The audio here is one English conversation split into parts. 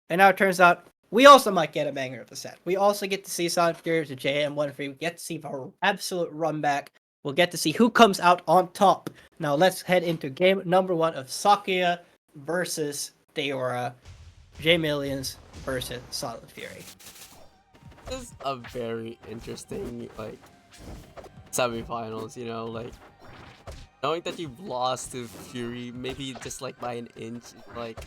And now it turns out we also might get a banger of the set. We also get to see SilentFuRi to JM1-3. We get to see our absolute run back. We'll get to see who comes out on top. Now let's head into game number 1 of Sakuya versus Daora. J-Millions versus SilentFuRi. This is a very interesting, like, semifinals, you know, like, knowing that you've lost to Fury, maybe just, like, by an inch, like,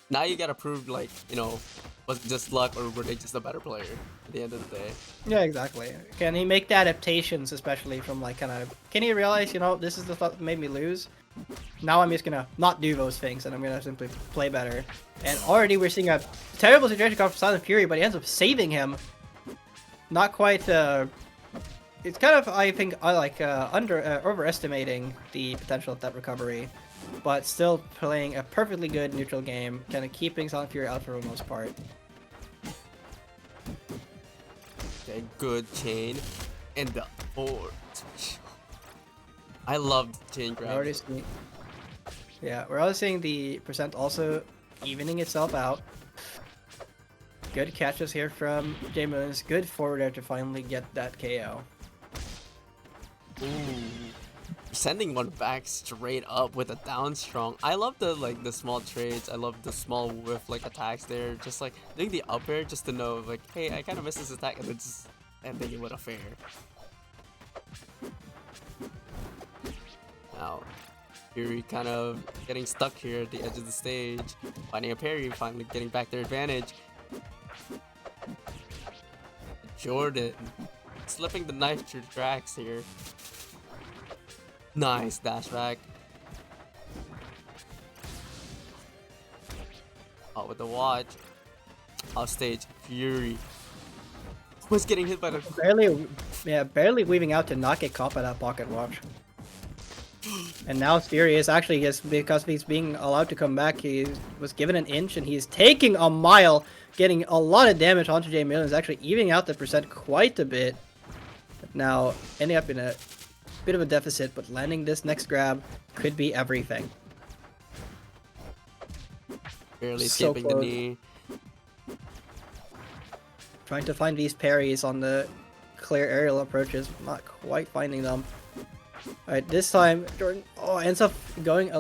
now you gotta prove, like, you know, was it just luck or were they just a better player at the end of the day? Yeah, exactly. Can he make the adaptations, especially from, like, kind of... Can he realize, you know, this is the thought that made me lose? Now I'm just gonna not do those things, and I'm gonna simply play better. And already we're seeing a terrible situation come from SilentFuRi, but he ends up saving him. Not quite, it's kind of, I think, overestimating the potential of that recovery, but still playing a perfectly good neutral game, kind of keeping SilentFuRi out for the most part. Okay, good chain. And the board. I love the chain grab. Yeah, we're already seeing the percent also evening itself out. Good catches here from J-Millions. Good forward air to finally get that KO. Ooh. Sending one back straight up with a down strong. I love the small trades. I love the small whiff attacks there. Just like doing the up air just to know like, hey, I kind of missed this attack and then just ending it with a fair. Now, Fury kind of getting stuck here at the edge of the stage, finding a parry, finally getting back their advantage. Jordan slipping the knife through the cracks here. Nice dash back. Out with the watch. Off stage, Fury was getting hit by the barely weaving out to not get caught by that pocket watch. And now Fury is actually just because he's being allowed to come back. He was given an inch and he's taking a mile, getting a lot of damage onto J-Millions, actually evening out the percent quite a bit. Now ending up in a bit of a deficit, but landing this next grab could be everything. Barely skipping the knee. Trying to find these parries on the clear aerial approaches, not quite finding them. Alright, this time Jordan ends up going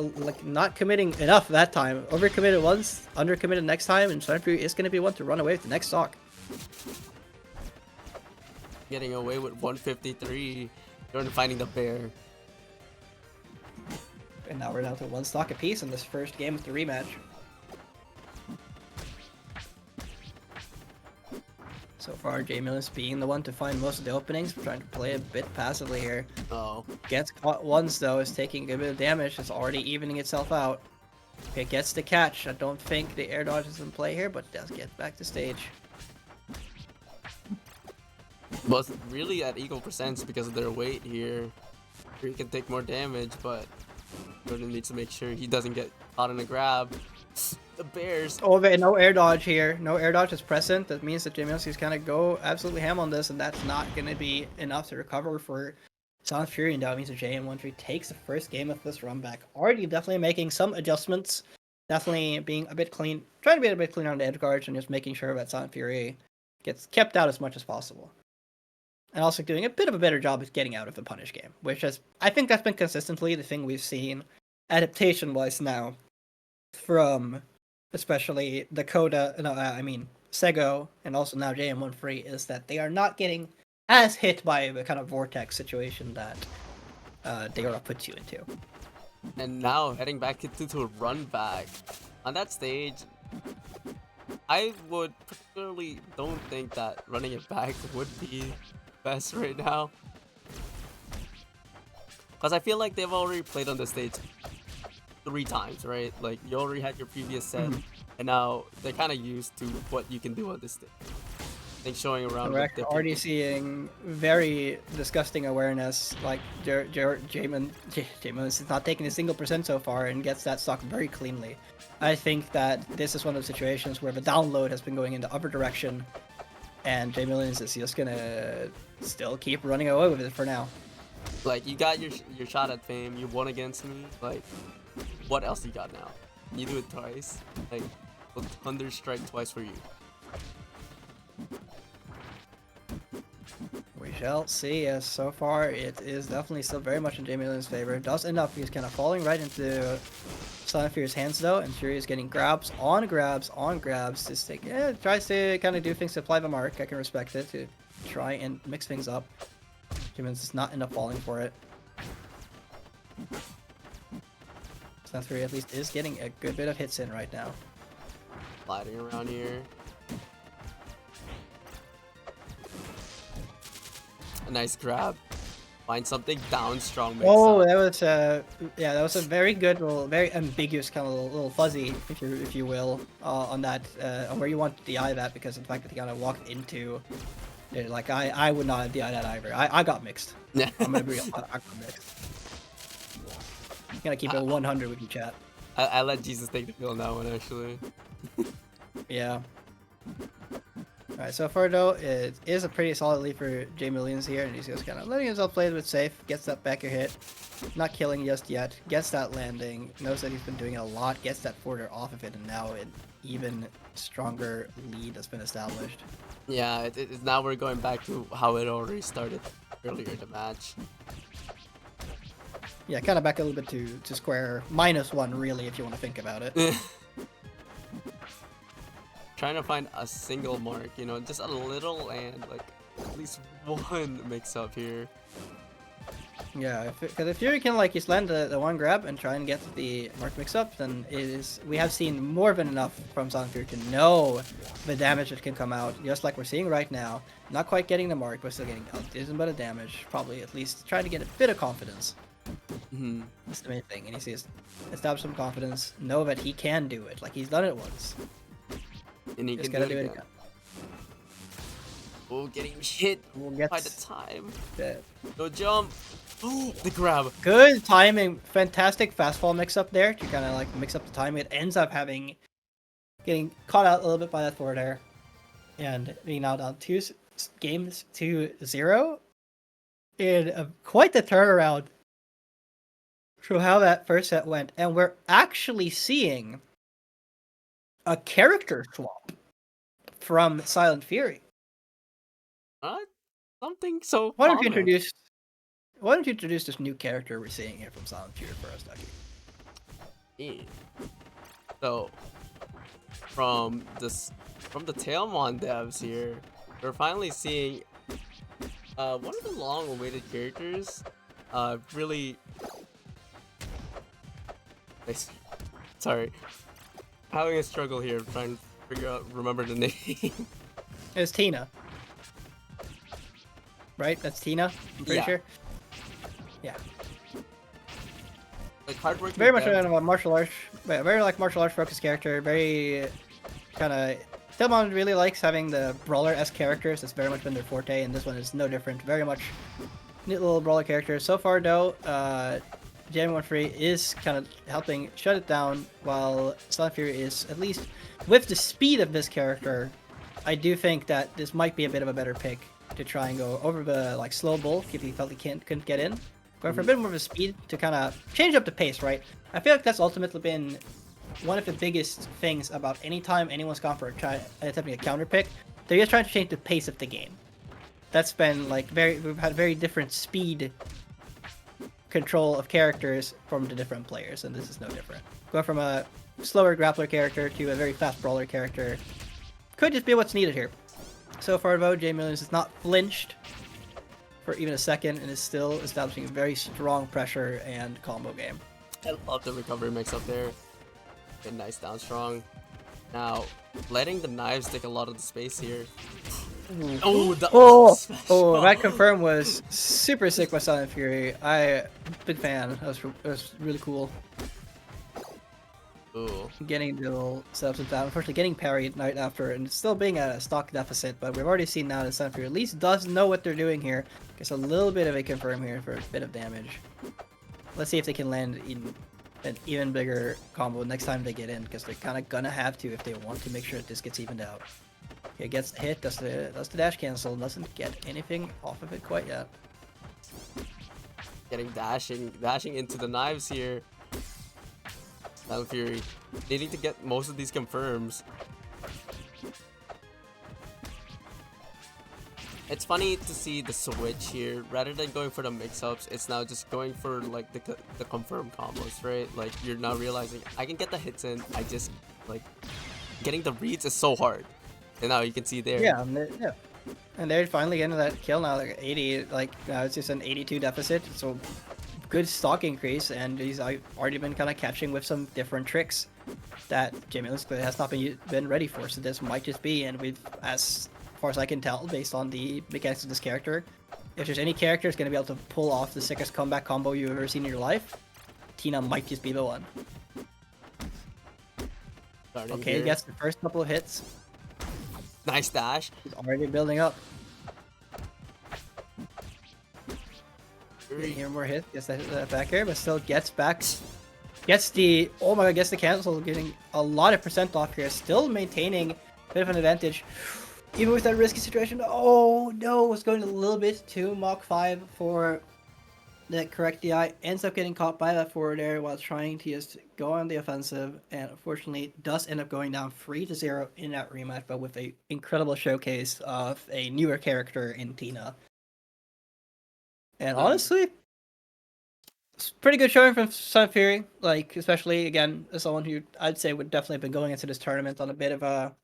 not committing enough that time. Overcommitted once, undercommitted next time, and SilentFuRi is going to be one to run away with the next stock. Getting away with 153. Jordan finding the bear. And now we're down to one stock apiece in this first game of the rematch. So far, J-Millions being the one to find most of the openings, trying to play a bit passively here. Oh. Gets caught once though, is taking a bit of damage, it's already evening itself out. Okay, gets the catch. I don't think the air dodge is in play here, but does get back to stage. Was really at equal percents because of their weight here. He can take more damage, but Jordan needs to make sure he doesn't get caught in a grab. The bears. Oh, wait, no air dodge here. No air dodge is present. That means that J-Millions is gonna go absolutely ham on this, and that's not gonna be enough to recover for SilentFuRi. And that means that JM1-3 takes the first game of this run back. Already definitely making some adjustments. Definitely being a bit clean. Trying to be a bit cleaner on the edge guards and just making sure that SilentFuRi gets kept out as much as possible. And also doing a bit of a better job of getting out of the punish game, which is, I think that's been consistently the thing we've seen adaptation-wise now from especially Dakota, Sego, and also now JM1-3, is that they are not getting as hit by the kind of vortex situation that Daora puts you into. And now heading back into a run back. On that stage, I would particularly don't think that running it back would be best right now. Because I feel like they've already played on the stage 3 times, right? Like, you already had your previous set, and now they're kind of used to what you can do on this stage. I think showing around. We're already seeing very disgusting awareness, like Jamin is not taking a single percent so far and gets that stock very cleanly. I think that this is one of the situations where the download has been going in the other direction, and J-Millions is just gonna still keep running away with it for now. Like, you got your shot at fame, you won against me, like, what else you got now? You do it twice. Like, will Thunder strike twice for you? We shall see. As so far, it is definitely still very much in JM1's favor. It does end up he's kind of falling right into SilentFuRi's hands though, and Fury is getting grabs on grabs on grabs. Just take, tries to kind of do things to apply the mark. I can respect it, to try and mix things up. JM1's does not end up falling for it. SilentFuRi at least is getting a good bit of hits in right now. Sliding around here. A nice grab. Find something down strong. Oh, that was that was a very good, little, very ambiguous kind of little fuzzy, if you will, on that on where you want to DI that, because of the fact that he kind of walked into it. Like I would not have DI that either. I got mixed. Yeah. I'm gonna be real. I got mixed. Gotta keep it 100 with you, chat. I let Jesus take the field on that one actually. Yeah. Alright, so far though, it is a pretty solid lead for JM1 here, and he's just kind of letting himself play it safe, gets that backer hit, not killing just yet, gets that landing, knows that he's been doing it a lot, gets that forwarder off of it, and now an even stronger lead has been established. Yeah, now we're going back to how it already started earlier in the match. Yeah, kind of back a little bit to square -1 really, if you want to think about it. Trying to find a single mark, you know, just a little and like at least one mix up here. Yeah, because if Fury can like just land the one grab and try and get the mark mix up, then we have seen more than enough from SilentFuRi to know the damage that can come out, just like we're seeing right now. Not quite getting the mark, but still getting a decent bit of damage. Probably at least trying to get a bit of confidence. That's the main thing, and he sees establish some confidence, know that he can do it. Like he's done it once. And he Just can gotta do it again. Oh, getting hit We'll by the time. The No jump. Oh, the grab. good timing, fantastic fastball mix up there to kind of like mix up the timing. It ends up getting caught out a little bit by that forward air, and being now down 2 games to 0 in quite the turnaround from how that first set went. And we're actually seeing a character swap from SilentFuRi. Something so Why don't you common. introduce this new character we're seeing here from SilentFuRi for us, Ducky? Yeah. So from the Tailmon devs here, we're finally seeing one of the long-awaited characters. Really. Sorry, having a struggle here trying to remember the name. It's Tina. Right? That's Tina, I'm pretty sure. Yeah. Like hardworking. Very much devs. a martial arts, very like martial arts focused character. Very kind of. Tailmon really likes having the brawler-esque characters. That's very much been their forte, and this one is no different. Very much neat little brawler character. So far, though, JM1-3 is kind of helping shut it down, while SilentFuRi is, at least with the speed of this character, I do think that this might be a bit of a better pick to try and go over the like slow bull if he felt he couldn't get in. Going for a bit more of a speed to kind of change up the pace, right? I feel like that's ultimately been one of the biggest things about any time anyone's gone for attempting a counter pick. They're just trying to change the pace of the game. That's been like we've had very different speed control of characters from the different players, and this is no different. Going from a slower grappler character to a very fast brawler character could just be what's needed here. So far, though, JM1 has not flinched for even a second and is still establishing a very strong pressure and combo game. I love the recovery mix up there. Good, nice down strong. Now, letting the knives take a lot of the space here. Oh, That confirm was super sick by SilentFuRi. Big fan. That was really cool. Ooh. Getting the little setups of that. Unfortunately, getting parried right after, and still being at a stock deficit. But we've already seen now that SilentFuRi at least does know what they're doing here. Gets a little bit of a confirm here for a bit of damage. Let's see if they can land in an even bigger combo next time they get in, because they're kind of gonna have to if they want to make sure that this gets evened out. It gets the hit, does the dash cancel, doesn't get anything off of it quite yet. Getting dashing into the knives here. SilentFuRi needing to get most of these confirms. It's funny to see the switch here. Rather than going for the mix-ups, it's now just going for like the confirm combos, right? Like you're now realizing I can get the hits in. I just like getting the reads is so hard. And now you can see there. Yeah, and they're finally getting that kill now, like 80. Like now it's just an 82 deficit. So good stock increase, and he's already been kind of catching with some different tricks that JM1 has not been ready for. So this might just be, and we've, as far as I can tell, based on the mechanics of this character, if there's any character that's going to be able to pull off the sickest comeback combo you've ever seen in your life, Tina might just be the one. Starting Okay, here. gets the first couple of hits. Nice dash. He's already building up. Getting here more hits, gets that back air, but still gets back. Gets the, oh my god, gets the cancel, getting a lot of percent off here. Still maintaining a bit of an advantage. Even with that risky situation. Oh no, was going a little bit too Mach 5 for that correct DI. Ends up getting caught by that forward air while trying to just go on the offensive, and unfortunately does end up going down 3-0 in that rematch, but with a incredible showcase of a newer character in Tina. And honestly, it's pretty good showing from SilentFuRi. Like, especially again, as someone who I'd say would definitely have been going into this tournament on a bit of a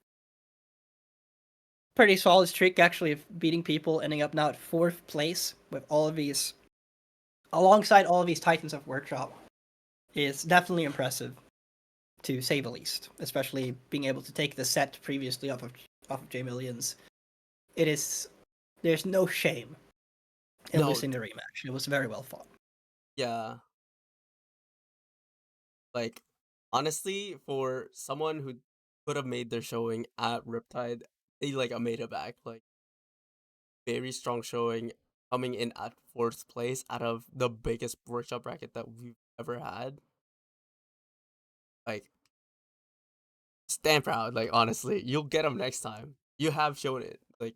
pretty solid streak, actually, of beating people, ending up now at 4th place with all of these, alongside all of these Titans of Workshop, is definitely impressive, to say the least. Especially being able to take the set previously off of J-Millions. It is, there's no shame in losing the rematch. It was very well fought. Yeah. Like, honestly, for someone who could have made their showing at Riptide, they like made it back. Like, very strong showing, coming in at 4th place out of the biggest workshop bracket that we've ever had. Like, stand proud. Like, honestly, you'll get them next time. You have shown it. Like,